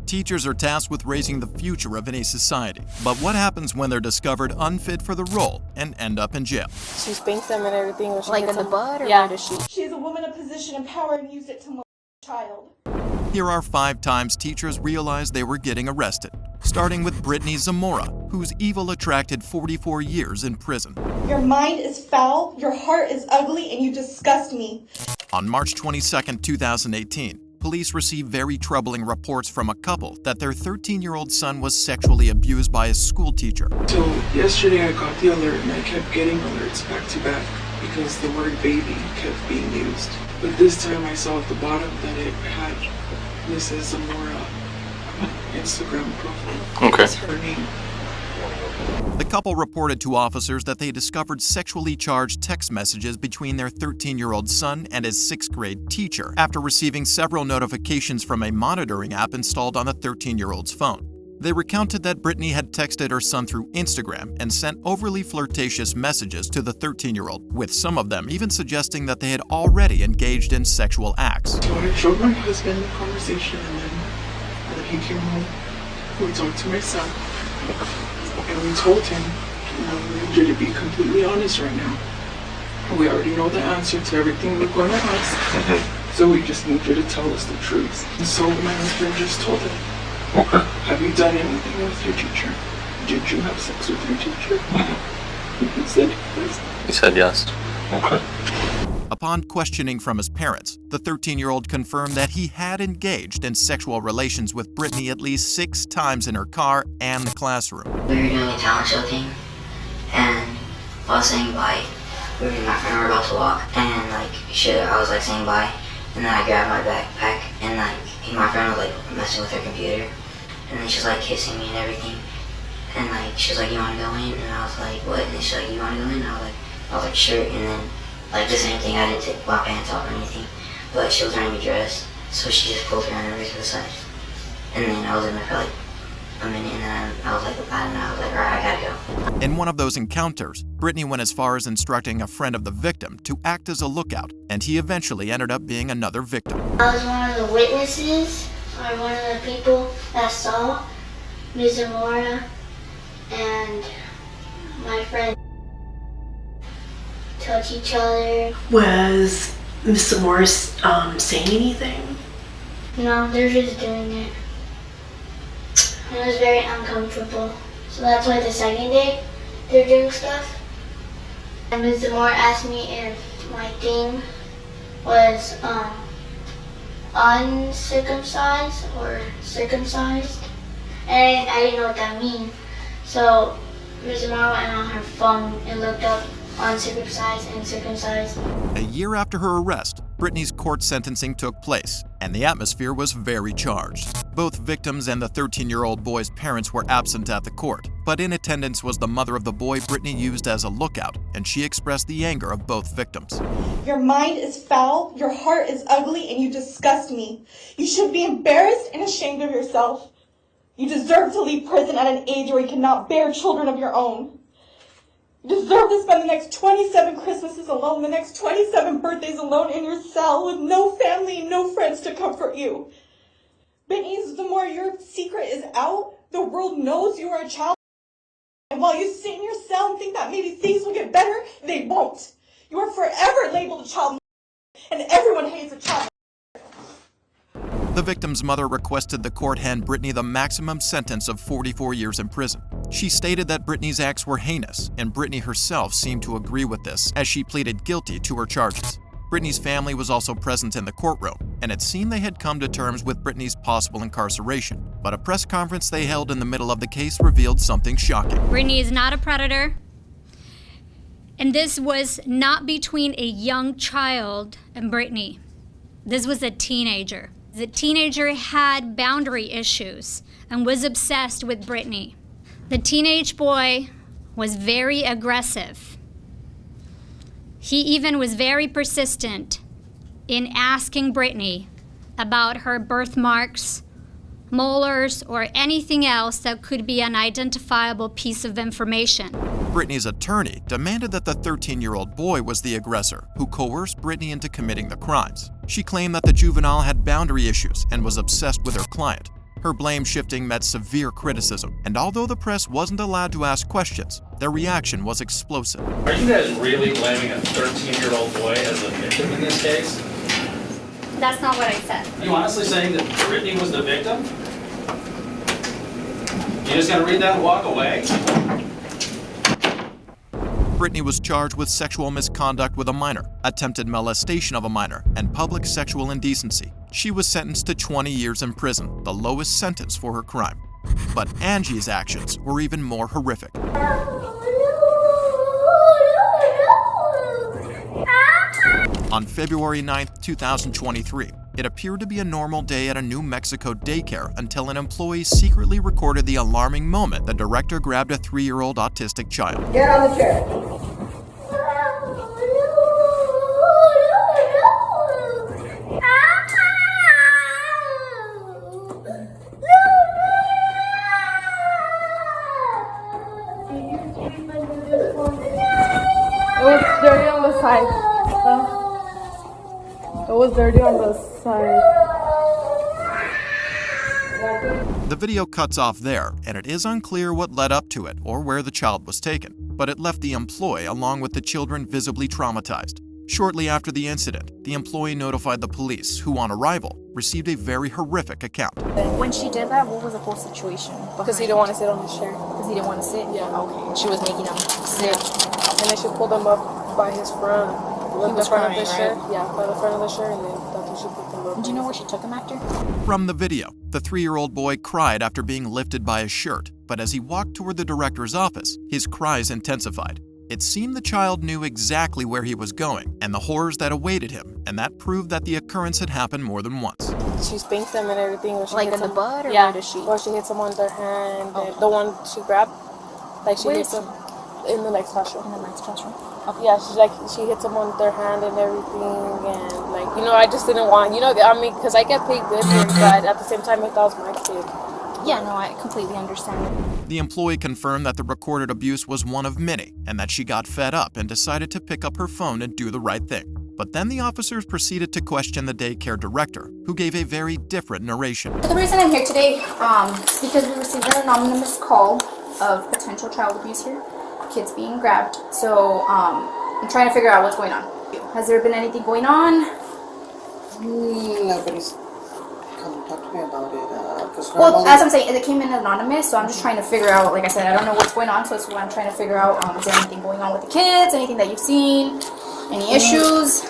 Teachers are tasked with raising the future of any society. But what happens when they're discovered unfit for the role and end up in jail? She spanks them and everything. When she Like gets in the butt, or yeah. where does she? She's a woman in position of power and used it to molest a child. Here are 5 times teachers realized they were getting arrested, starting with Brittany Zamora, whose evil attracted 44 years in prison. Your mind is foul, your heart is ugly, and you disgust me. On March 22, 2018, police received very troubling reports from a couple that their 13-year-old son was sexually abused by a school teacher. So yesterday I got the alert and I kept getting alerts back to back because the word baby kept being used. But this time I saw at the bottom that it had Mrs. Zamora Instagram profile. Okay. That's her name. The couple reported to officers that they discovered sexually charged text messages between their 13-year-old son and his 6th grade teacher after receiving several notifications from a monitoring app installed on the 13-year-old's phone. They recounted that Brittany had texted her son through Instagram and sent overly flirtatious messages to the 13-year-old, with some of them even suggesting that they had already engaged in sexual acts. So I showed my husband the conversation and then when he came home, we talked to my son and we told him, we need you to be completely honest right now. We already know the answer to everything we're going to ask, so we just need you to tell us the truth. And so my husband just told him, Okay. have you done anything with your teacher? Did you have sex with your teacher? He said yes. He said yes. Okay. Upon questioning from his parents, the 13-year-old confirmed that he had engaged in sexual relations with Brittany at least 6 times in her car and the classroom. We were doing a talent show thing, and while saying bye, me and my friend were about to walk, and I was saying bye, and then I grabbed my backpack, and my friend was messing with her computer, and then she's kissing me and everything, and she was like, you want to go in? And I was like, what? And she's like, you want to go in? And I was like, sure. And then the same thing, I didn't take my pants off or anything, but she was wearing a dress, so she just pulled her underwear to the side, and then I was in there for a minute, and then I was alright, I gotta go. In one of those encounters, Brittany went as far as instructing a friend of the victim to act as a lookout, and he eventually ended up being another victim. I was one of the witnesses, or one of the people that saw Ms. Zamora and my friend touch each other. Was Miss Zamora saying anything? No, they're just doing it. And it was very uncomfortable. So that's why the second day they're doing stuff. And Ms. Zamora asked me if my thing was uncircumcised or circumcised. And I didn't know what that means. So Ms. Zamora went on her phone and looked up uncircumcised and circumcised. A year after her arrest, Brittany's court sentencing took place, and the atmosphere was very charged. Both victims and the 13-year-old boy's parents were absent at the court, but in attendance was the mother of the boy Brittany used as a lookout, and she expressed the anger of both victims. Your mind is foul, your heart is ugly, and you disgust me. You should be embarrassed and ashamed of yourself. You deserve to leave prison at an age where you cannot bear children of your own. You deserve to spend the next 27 Christmases alone, the next 27 birthdays alone in your cell with no family and no friends to comfort you. Brittany, the more your secret is out, the world knows you are a child. And while you sit in your cell and think that maybe things will get better, they won't. You are forever labeled a child, and everyone hates a child. The victim's mother requested the court hand Brittany the maximum sentence of 44 years in prison. She stated that Brittany's acts were heinous, and Brittany herself seemed to agree with this as she pleaded guilty to her charges. Brittany's family was also present in the courtroom, and it seemed they had come to terms with Brittany's possible incarceration. But a press conference they held in the middle of the case revealed something shocking. Brittany is not a predator, and this was not between a young child and Brittany. This was a teenager. The teenager had boundary issues and was obsessed with Brittany. The teenage boy was very aggressive. He even was very persistent in asking Brittany about her birthmarks, molars, or anything else that could be an identifiable piece of information. Brittany's attorney demanded that the 13-year-old boy was the aggressor who coerced Brittany into committing the crimes. She claimed that the juvenile had boundary issues and was obsessed with her client. Her blame shifting met severe criticism, and although the press wasn't allowed to ask questions, their reaction was explosive. Are you guys really blaming a 13-year-old boy as the victim in this case? That's not what I said. Are you honestly saying that Brittany was the victim? You just gonna read that and walk away? Brittany was charged with sexual misconduct with a minor, attempted molestation of a minor, and public sexual indecency. She was sentenced to 20 years in prison, the lowest sentence for her crime. But Angie's actions were even more horrific. On February 9, 2023, it appeared to be a normal day at a New Mexico daycare until an employee secretly recorded the alarming moment the director grabbed a 3-year-old autistic child. Get on the chair. It was dirty on the side. It was dirty on the side. The video cuts off there, and it is unclear what led up to it or where the child was taken, but it left the employee along with the children visibly traumatized. Shortly after the incident, the employee notified the police, who on arrival, received a very horrific account. When she did that, what was the whole situation? Because he didn't want to sit on his chair. Because he didn't want to sit? Yeah. Okay. She was making him sit. Yeah. And then she pulled him up by his front. He was front crying, of the right? shirt. Yeah, by the front of the shirt, and then that's when she put them up. Do you know where she took him after? From the video, the 3-year-old boy cried after being lifted by his shirt, but as he walked toward the director's office, his cries intensified. It seemed the child knew exactly where he was going and the horrors that awaited him, and that proved that the occurrence had happened more than once. She spanks them and everything. When she Like hits in the them. butt, or yeah. where does she? Or she hits them on their hand. Oh. And the one she grabbed, like she Where hits is them in the next classroom. In the next classroom? Okay. Yeah, she hits them on their hand and everything, and like, you know, I just didn't want, you know, I mean, because I get paid good here, but at the same time, I thought it was my kid. Yeah, no, I completely understand. The employee confirmed that the recorded abuse was one of many, and that she got fed up and decided to pick up her phone and do the right thing. But then the officers proceeded to question the daycare director, who gave a very different narration. The reason I'm here today is because we received an anonymous call of potential child abuse here, kids being grabbed. So I'm trying to figure out what's going on. Has there been anything going on? Nobody's come and talked to me about it. Well, as I'm saying, it came in anonymous, so I'm just trying to figure out, like I said, I don't know what's going on, so that's what I'm trying to figure out. Is there anything going on with the kids? Anything that you've seen? Any issues?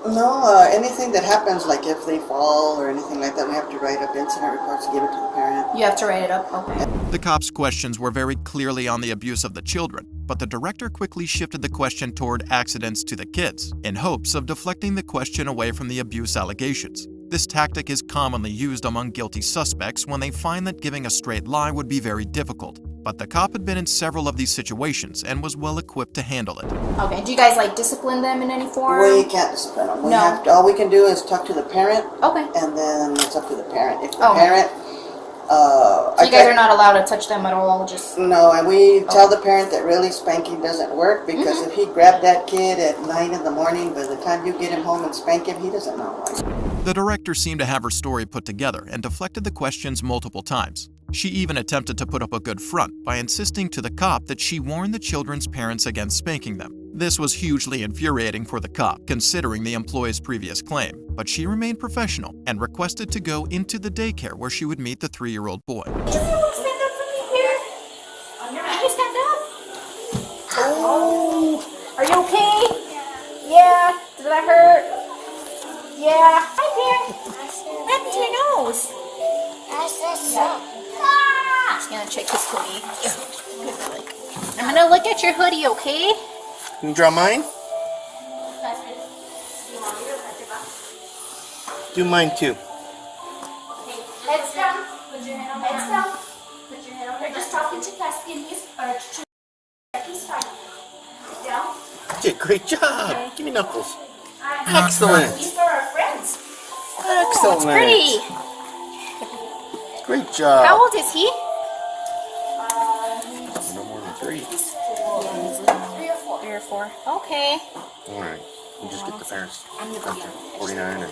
No, anything that happens, like if they fall or anything like that, we have to write up incident reports to give it to the parent. You have to write it up? Okay. The cops' questions were very clearly on the abuse of the children, but the director quickly shifted the question toward accidents to the kids, in hopes of deflecting the question away from the abuse allegations. This tactic is commonly used among guilty suspects when they find that giving a straight lie would be very difficult. But the cop had been in several of these situations and was well equipped to handle it. Okay, do you guys like discipline them in any form? We can't discipline them. No. All we can do is talk to the parent. Okay. And then it's up to the parent. If the Okay. parent... So you guys are not allowed to touch them at all, just... No, and we tell the parent that really spanking doesn't work, because if he grabbed that kid at 9 in the morning, by the time you get him home and spank him, he doesn't know why. The director seemed to have her story put together and deflected the questions multiple times. She even attempted to put up a good front by insisting to the cop that she warned the children's parents against spanking them. This was hugely infuriating for the cop, considering the employee's previous claim, but she remained professional and requested to go into the daycare where she would meet the 3-year-old boy. Stand up for me here. Can you stand up? Oh, are you okay? Yeah. Did that hurt? Yeah. Hi there. What happened to your nose? Just gonna check his hoodie. I'm gonna look at your hoodie, okay? Can you draw mine? Do mine too. Heads down. Put your head on heads down. Put your head on. They're just talking to Cassie and he's fine. Sit down. You did a great job. Give me knuckles. Excellent. These are our friends. Excellent. It's pretty. Great job. How old is he? No more than 3. Yeah, 3 or 4. 3 or 4. Okay. All right. You just get the parents. 49 and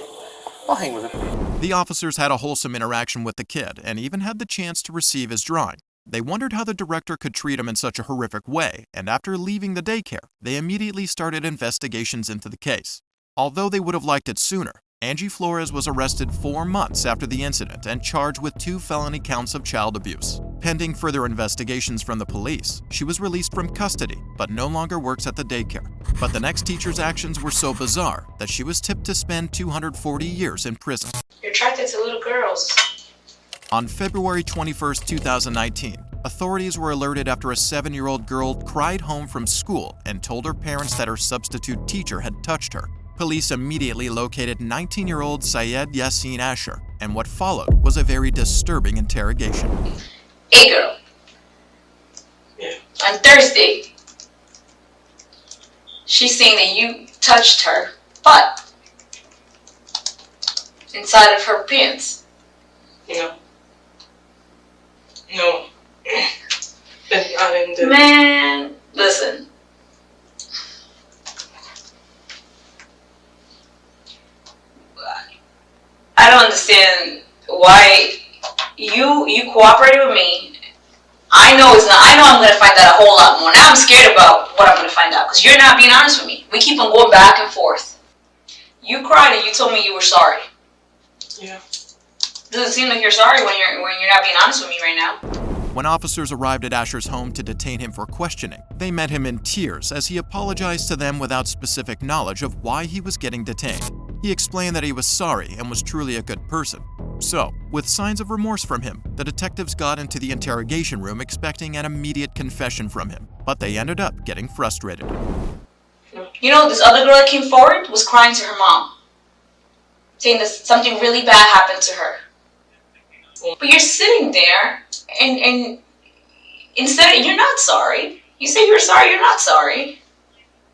I'll hang with him. The officers had a wholesome interaction with the kid and even had the chance to receive his drawing. They wondered how the director could treat him in such a horrific way, and after leaving the daycare, they immediately started investigations into the case. Although they would have liked it sooner, Angie Flores was arrested 4 months after the incident and charged with 2 felony counts of child abuse. Pending further investigations from the police, she was released from custody, but no longer works at the daycare. But the next teacher's actions were so bizarre that she was tipped to spend 240 years in prison. You're attracted to little girls. On February 21, 2019, authorities were alerted after a 7-year-old girl cried home from school and told her parents that her substitute teacher had touched her. Police immediately located 19-year-old Syed Yasin Asher, and what followed was a very disturbing interrogation. Hey girl. Yeah. On Thursday, she's saying that you touched her butt inside of her pants. No. No. I didn't do it. Man, listen. I don't understand why you cooperated with me. I know I'm gonna find out a whole lot more. Now I'm scared about what I'm gonna find out because you're not being honest with me. We keep on going back and forth. You cried and you told me you were sorry. Yeah. Does it seem like you're sorry when you're not being honest with me right now? When officers arrived at Asher's home to detain him for questioning, they met him in tears as he apologized to them without specific knowledge of why he was getting detained. He explained that he was sorry and was truly a good person. So, with signs of remorse from him, the detectives got into the interrogation room expecting an immediate confession from him, but they ended up getting frustrated. You know, this other girl that came forward was crying to her mom, saying that something really bad happened to her. But you're sitting there and instead of, you're not sorry. You say you're sorry, you're not sorry.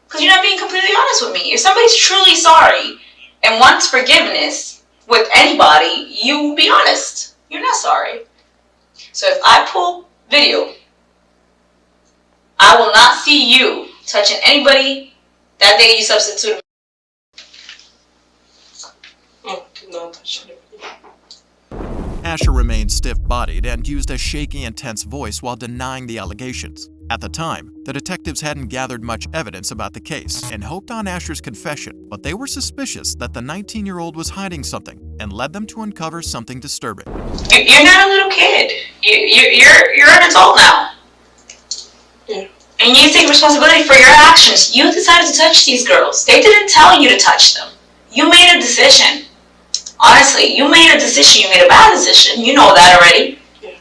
Because you're not being completely honest with me. If somebody's truly sorry and wants forgiveness with anybody, you will be honest. You're not sorry. So if I pull video, I will not see you touching anybody that day you substituted. Oh, did not touch anybody. Asher remained stiff-bodied and used a shaky, intense voice while denying the allegations. At the time, the detectives hadn't gathered much evidence about the case and hoped on Asher's confession, but they were suspicious that the 19-year-old was hiding something and led them to uncover something disturbing. You're not a little kid. You're an adult now. Yeah. And you take responsibility for your actions. You decided to touch these girls. They didn't tell you to touch them. You made a decision. Honestly, you made a decision. You made a bad decision. You know that already. Yeah.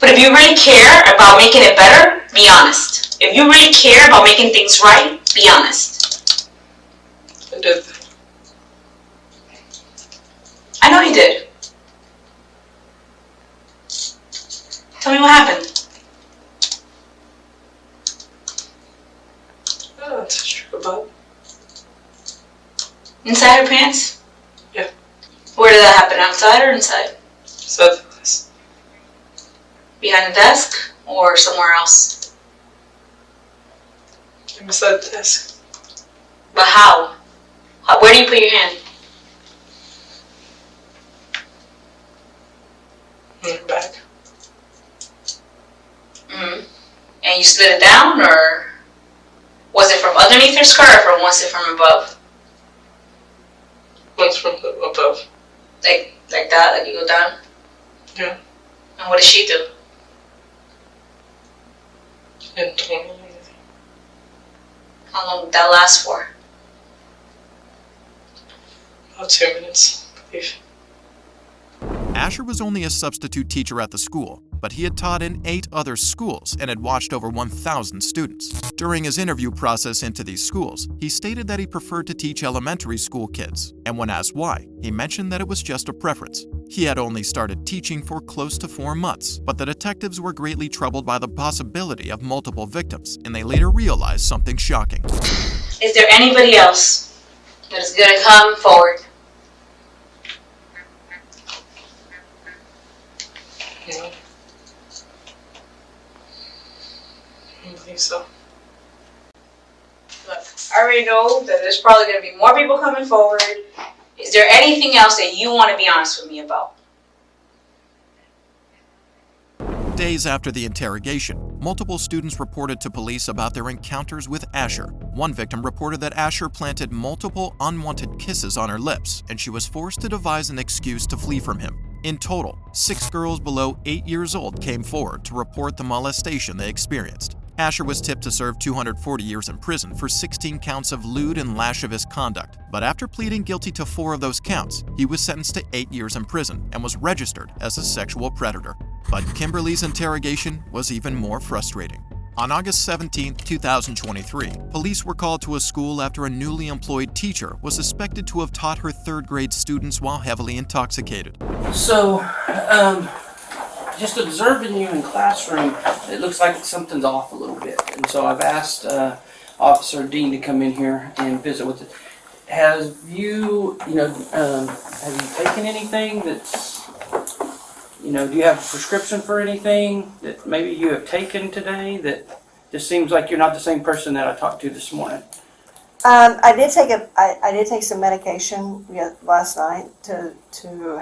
But if you really care about making it better, be honest. If you really care about making things right, be honest. I did. I know you did. Tell me what happened. I touched her butt. Inside her pants? Yeah. Where did that happen? Outside or inside? Inside the class. Behind the desk or somewhere else? Beside the desk. But how? Where do you put your hand? In her back. Mm-hmm. And you slid it down, or was it from underneath her skirt, or was it from above? Once from above. Like that, like you go down? Yeah. And what did she do? And told me anything. How long did that last for? About 2 minutes, I believe. Asher was only a substitute teacher at the school, but he had taught in 8 other schools and had watched over 1,000 students. During his interview process into these schools, he stated that he preferred to teach elementary school kids, and when asked why, he mentioned that it was just a preference. He had only started teaching for close to 4 months, but the detectives were greatly troubled by the possibility of multiple victims, and they later realized something shocking. Is there anybody else that is going to come forward? No. I don't believe so. Look, I already know that there's probably going to be more people coming forward, Is there anything else that you want to be honest with me about? Days after the interrogation, multiple students reported to police about their encounters with Asher. One victim reported that Asher planted multiple unwanted kisses on her lips, and she was forced to devise an excuse to flee from him. In total, 6 girls below 8 years old came forward to report the molestation they experienced. Asher was tipped to serve 240 years in prison for 16 counts of lewd and lascivious conduct, but after pleading guilty to 4 of those counts, he was sentenced to 8 years in prison and was registered as a sexual predator. But Kimberly's interrogation was even more frustrating. On August 17, 2023, police were called to a school after a newly employed teacher was suspected to have taught her 3rd grade students while heavily intoxicated. So, just observing you in classroom, it looks like something's off a little bit. And so I've asked Officer Dean to come in here and visit with it. Have you taken anything that's, do you have a prescription for anything that maybe you have taken today that just seems like you're not the same person that I talked to this morning? I did take some medication last night to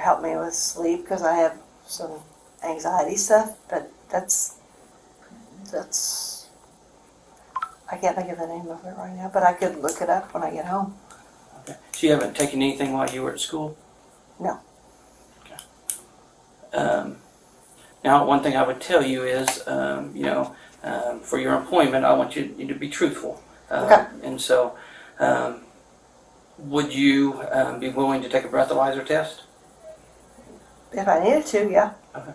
help me with sleep because I have some anxiety stuff, but that's I can't think of the name of it right now, but I could look it up when I get home. Okay. So you haven't taken anything while you were at school? No. Okay. Now, one thing I would tell you is, for your employment, I want you to be truthful. Okay. And so, would you be willing to take a breathalyzer test? If I needed to, yeah. Okay.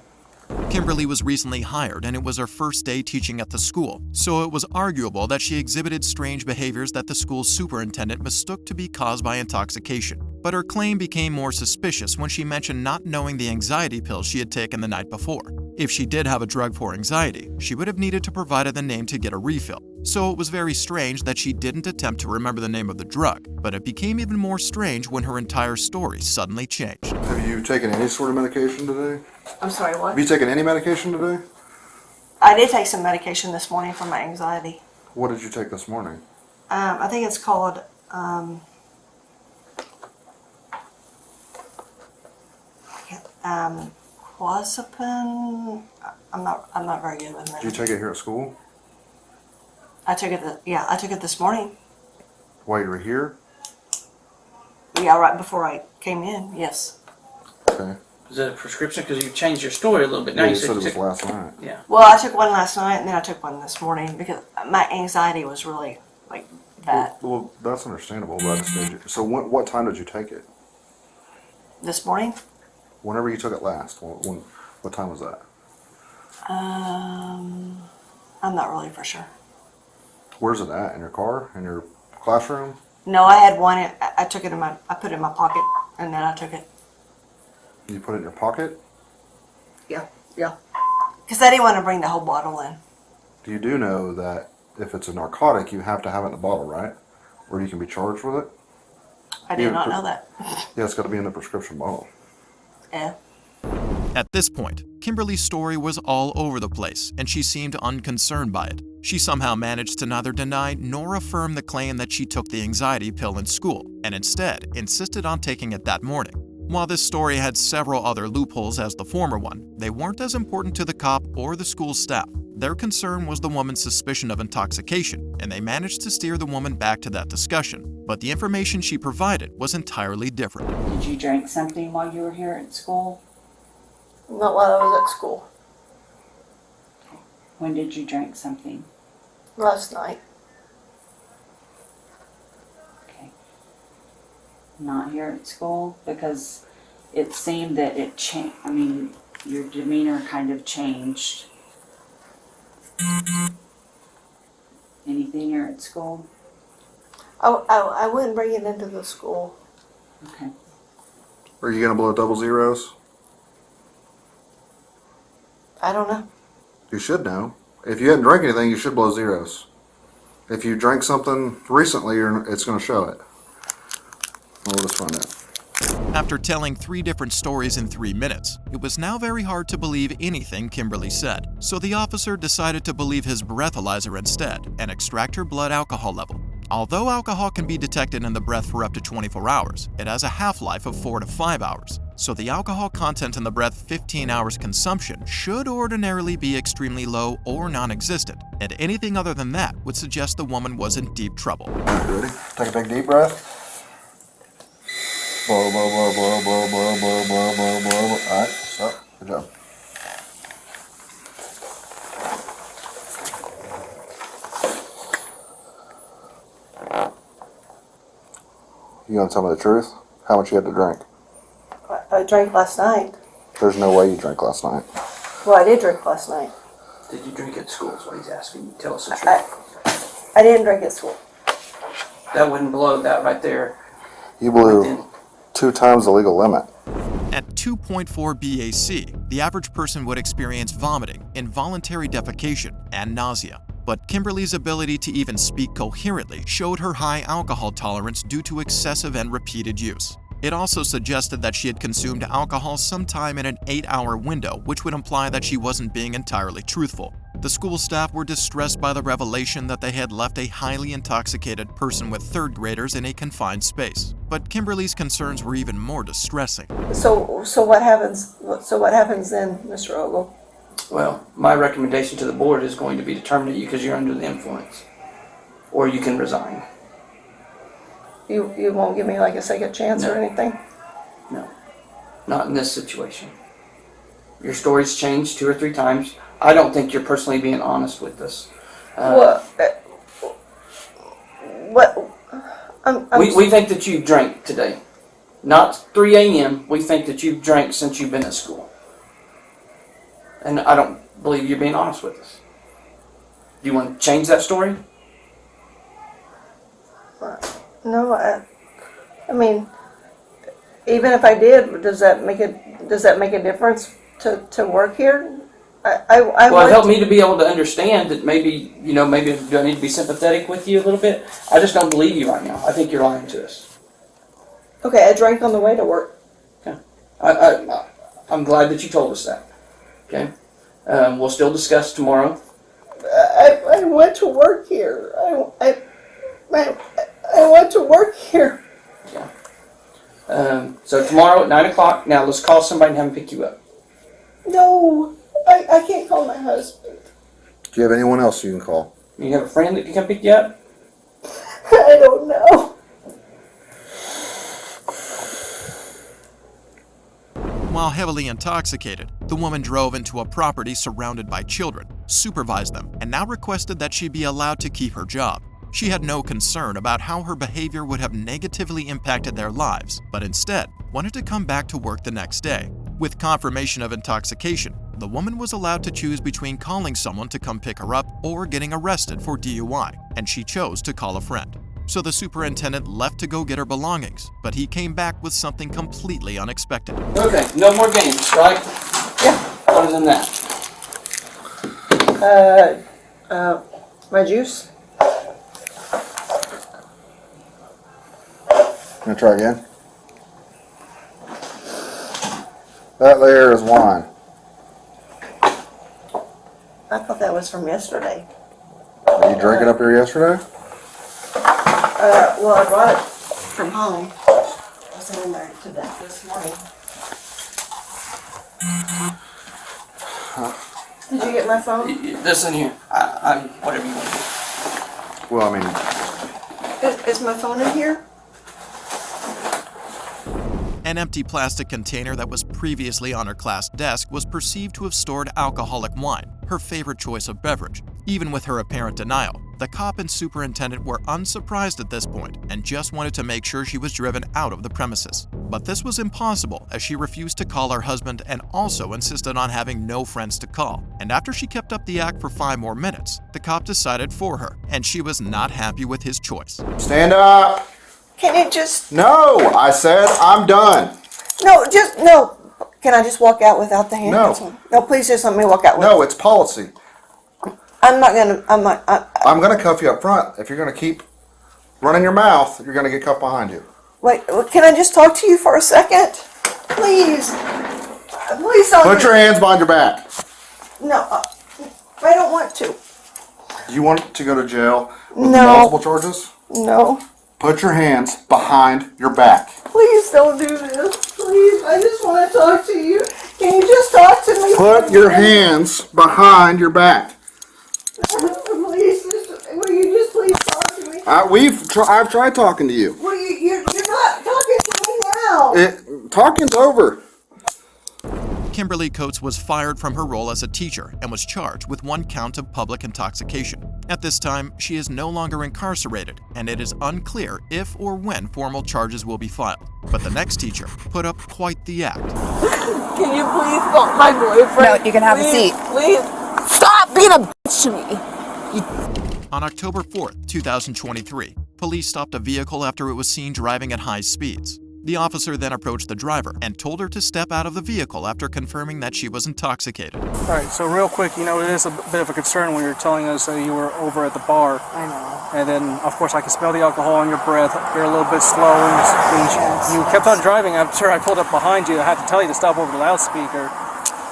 Kimberly was recently hired and it was her first day teaching at the school, so it was arguable that she exhibited strange behaviors that the school superintendent mistook to be caused by intoxication. But her claim became more suspicious when she mentioned not knowing the anxiety pills she had taken the night before. If she did have a drug for anxiety, she would have needed to provide the name to get a refill. So it was very strange that she didn't attempt to remember the name of the drug, but it became even more strange when her entire story suddenly changed. Have you taken any sort of medication today? I'm sorry, what? Have you taken any medication today? I did take some medication this morning for my anxiety. What did you take this morning? I think it's called clozapine. I'm not very good with that. Did you take it here at school? I took it this morning. While you were here? Yeah, right before I came in. Yes. Okay. Is that a prescription? Because you changed your story a little bit. Now Yeah, you you said it was took- last night. Yeah. Well, I took one last night and then I took one this morning because my anxiety was really like bad. Well, that's understandable, but I just need you. So what time did you take it? This morning? Whenever you took it last. What time was that? I'm not really for sure. Where's it at? In your car? In your classroom? No, I had one. I took it I put it in my pocket and then I took it. You put it in your pocket? Yeah. Because I didn't want to bring the whole bottle in. You do know that if it's a narcotic, you have to have it in a bottle, right? Or you can be charged with it? I did not know that. Yeah, it's got to be in the prescription bottle. Yeah. At this point, Kimberly's story was all over the place, and she seemed unconcerned by it. She somehow managed to neither deny nor affirm the claim that she took the anxiety pill in school, and instead insisted on taking it that morning. While this story had several other loopholes as the former one, they weren't as important to the cop or the school staff. Their concern was the woman's suspicion of intoxication, and they managed to steer the woman back to that discussion. But the information she provided was entirely different. Did you drink something while you were here at school? Not while I was at school. When did you drink something? Last night. Okay. Not here at school? Because it seemed that it changed. I mean, your demeanor kind of changed. Anything here at school? I wouldn't bring it into the school. Okay. Are you going to blow double zeros? I don't know. You should know. If you hadn't drank anything, you should blow zeros. If you drank something recently, it's going to show it. Well, let's find out. After telling 3 different stories in 3 minutes, it was now very hard to believe anything Kimberly said. So the officer decided to believe his breathalyzer instead and extract her blood alcohol level. Although alcohol can be detected in the breath for up to 24 hours, it has a half-life of 4 to 5 hours. So the alcohol content in the breath 15 hours consumption should ordinarily be extremely low or non-existent, and anything other than that would suggest the woman was in deep trouble. Ready? Take a big deep breath. Blow, blow, blow, blow, blow, blow, blow, blow, blow, blow. All right, stop. Good job. You gonna tell me the truth? How much you had to drink? I drank last night. There's no way you drank last night. Well, I did drink last night. Did you drink at school? Is what he's asking you. Tell us the truth. I didn't drink at school. That wouldn't blow that right there. You blew 2 times the legal limit. At 2.4 BAC, the average person would experience vomiting, involuntary defecation, and nausea. But Kimberly's ability to even speak coherently showed her high alcohol tolerance due to excessive and repeated use. It also suggested that she had consumed alcohol sometime in an 8-hour window, which would imply that she wasn't being entirely truthful. The school staff were distressed by the revelation that they had left a highly intoxicated person with 3rd graders in a confined space. But Kimberly's concerns were even more distressing. So what happens? So what happens then, Mr. Ogle? Well, my recommendation to the board is going to be to terminate you because you're under the influence. Or you can resign. You won't give me like a second chance or anything? No. Not in this situation. Your story's changed 2 or 3 times. I don't think you're personally being honest with us. We think that you drank today. Not 3 a.m. We think that you've drank since you've been at school. And I don't believe you're being honest with us. Do you want to change that story? No, I mean, even if I did, does that make a difference to work here? Well, it helped me to be able to understand that maybe do I need to be sympathetic with you a little bit? I just don't believe you right now. I think you're lying to us. Okay, I drank on the way to work. Okay. I'm glad that you told us that. Okay. We'll still discuss tomorrow. I went to work here. I went to work here. Yeah. So tomorrow at 9 o'clock. Now let's call somebody and have them pick you up. No, I can't call my husband. Do you have anyone else you can call? You have a friend that can come pick you up? I don't know. While heavily intoxicated, the woman drove into a property surrounded by children, supervised them, and now requested that she be allowed to keep her job. She had no concern about how her behavior would have negatively impacted their lives, but instead wanted to come back to work the next day. With confirmation of intoxication, the woman was allowed to choose between calling someone to come pick her up or getting arrested for DUI, and she chose to call a friend. So the superintendent left to go get her belongings, but he came back with something completely unexpected. Okay, no more games, right? Yeah. Other than that. My juice. Gonna try again? That there is wine. I thought that was from yesterday. Did you drink it up here yesterday? Well, I brought it from home. I was in there to that this morning. Did you get my phone? This in here. I'm whatever you want to do. Well, I mean... Is my phone in here? An empty plastic container that was previously on her class desk was perceived to have stored alcoholic wine, her favorite choice of beverage. Even with her apparent denial, the cop and superintendent were unsurprised at this point and just wanted to make sure she was driven out of the premises. But this was impossible as she refused to call her husband and also insisted on having no friends to call. And after she kept up the act for 5 more minutes, the cop decided for her, and she was not happy with his choice. Stand up! Can you just... No! I said I'm done! No. Can I just walk out without the handcuffs on? No, please just let me walk out with... No, it's policy. I'm gonna cuff you up front. If you're gonna keep running your mouth, you're gonna get cuffed behind you. Wait, can I just talk to you for a second? Please. Please don't... Put your hands behind your back. No, I don't want to. Do you want to go to jail with No. multiple charges? No. Put your hands behind your back. Please don't do this. Please, I just want to talk to you. Can you just talk to me? Put your hands behind your back. Please, will you just please talk to me? I've tried talking to you. Well, you're not talking to me now. Talking's over. Kimberly Coates was fired from her role as a teacher and was charged with 1 count of public intoxication. At this time, she is no longer incarcerated, and it is unclear if or when formal charges will be filed. But the next teacher put up quite the act. Can you please stop my boyfriend? No, you can have a seat. Please. Stop being a bitch to me. On October 4th, 2023, police stopped a vehicle after it was seen driving at high speeds. The officer then approached the driver and told her to step out of the vehicle after confirming that she was intoxicated. All right, so real quick, it is a bit of a concern when you're telling us that you were over at the bar. I know. And then, of course, I can smell the alcohol on your breath. You're a little bit slow, and you kept on driving after I pulled up behind you. I had to tell you to stop over the loudspeaker.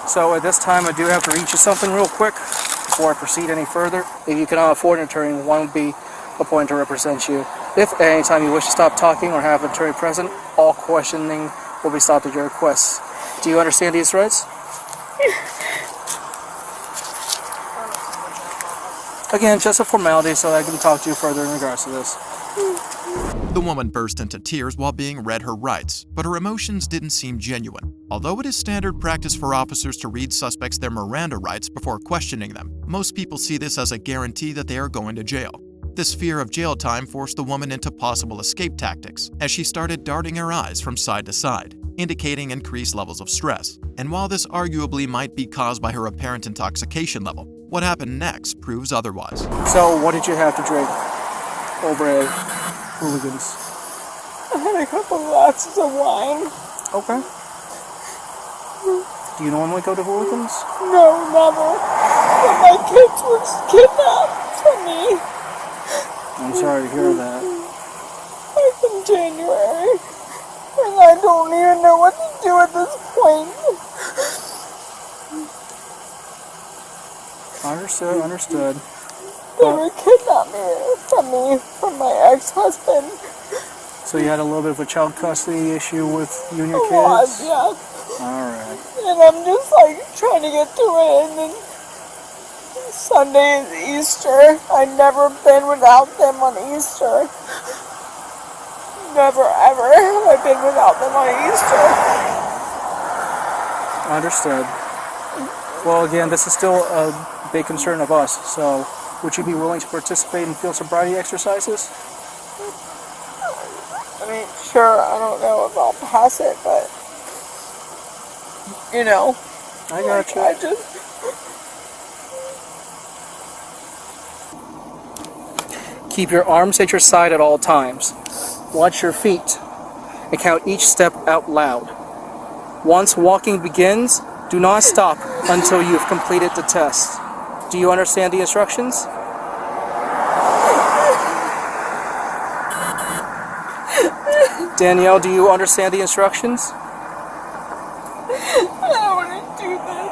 So at this time, I do have to read you something real quick before I proceed any further. If you cannot afford an attorney, one would be appointed to represent you. If at any time you wish to stop talking or have an attorney present, all questioning will be stopped at your request. Do you understand these rights? Again, just a formality so I can talk to you further in regards to this. The woman burst into tears while being read her rights, but her emotions didn't seem genuine. Although it is standard practice for officers to read suspects their Miranda rights before questioning them, most people see this as a guarantee that they are going to jail. This fear of jail time forced the woman into possible escape tactics, as she started darting her eyes from side to side, indicating increased levels of stress. And while this arguably might be caused by her apparent intoxication level, what happened next proves otherwise. So, what did you have to drink over at Hooligans? I had a couple glasses of wine. Okay. Do you normally go to Hooligans? No, never. But my kids were kidnapped from me. I'm sorry to hear that. Like in January. And I don't even know what to do at this point. Understood. They were kidnapping from my ex-husband. So you had a little bit of a child custody issue with you and your kids? Yeah. Alright. And I'm just like trying to get through it, and then Sunday is Easter. I've never been without them on Easter. Never ever have I been without them on Easter. Understood. Well, again, this is still a big concern of us, so would you be willing to participate in field sobriety exercises? I mean, sure, I don't know if I'll pass it, but, you know. I got you. I just... Keep your arms at your side at all times. Watch your feet and count each step out loud. Once walking begins, do not stop until you have completed the test. Do you understand the instructions? Danielle, do you understand the instructions? I don't want to do this.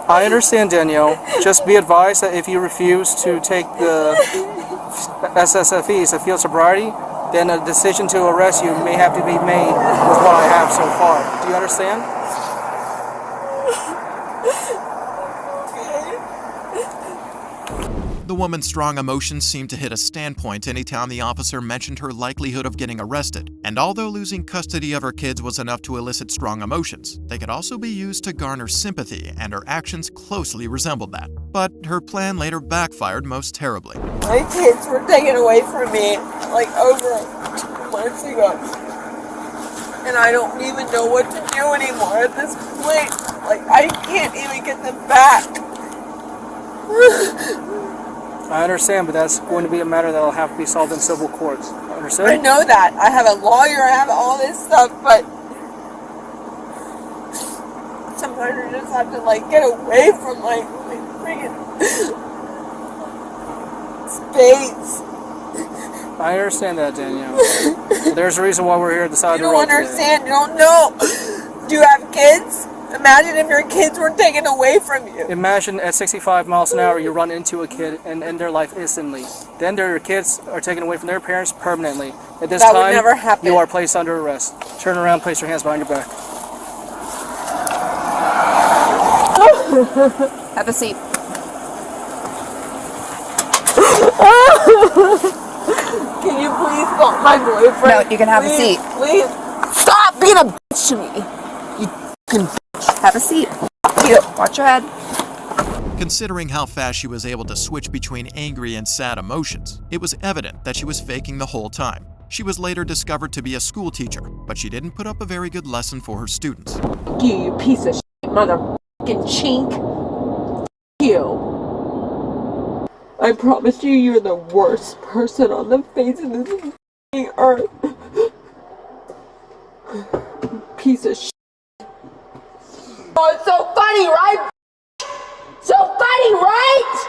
I understand, Danielle. Just be advised that if you refuse to take the SSFEs, the field sobriety, then a decision to arrest you may have to be made with what I have so far. Do you understand? The woman's strong emotions seemed to hit a standpoint anytime the officer mentioned her likelihood of getting arrested. And although losing custody of her kids was enough to elicit strong emotions, they could also be used to garner sympathy, and her actions closely resembled that. But her plan later backfired most terribly. My kids were taken away from me like over 2 months ago. And I don't even know what to do anymore at this point. Like, I can't even get them back. I understand, but that's going to be a matter that will have to be solved in civil courts. Understood? I know that. I have a lawyer, I have all this stuff, but sometimes you just have to, like, get away from, like freaking space. I understand that, Danielle. But there's a reason why we're here at the side of the road. You don't understand. You don't know. Do you have kids? imagine if your kids were taken away from you. Imagine at 65 miles an hour you run into a kid and end their life instantly. Then their kids are taken away from their parents permanently. At this That time, would never happen. you are placed under arrest. Turn around, place your hands behind your back. Have a seat. Can you please call my boyfriend? No, you can have a seat. Please. Stop being a bitch to me. You fucking bitch. Have a seat. You. Watch your head. Considering how fast she was able to switch between angry and sad emotions, it was evident that she was faking the whole time. She was later discovered to be a school teacher, but she didn't put up a very good lesson for her students. You piece of shit, motherfucking chink. You. I promise you, you're the worst person on the face of this f***ing earth. Piece of shit. Oh, it's so funny, right? So funny, right?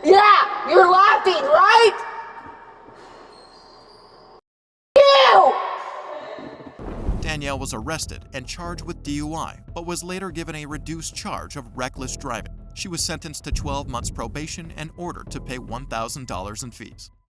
Yeah, you're laughing, right? You! Danielle was arrested and charged with DUI, but was later given a reduced charge of reckless driving. She was sentenced to 12 months probation and ordered to pay $1,000 in fees.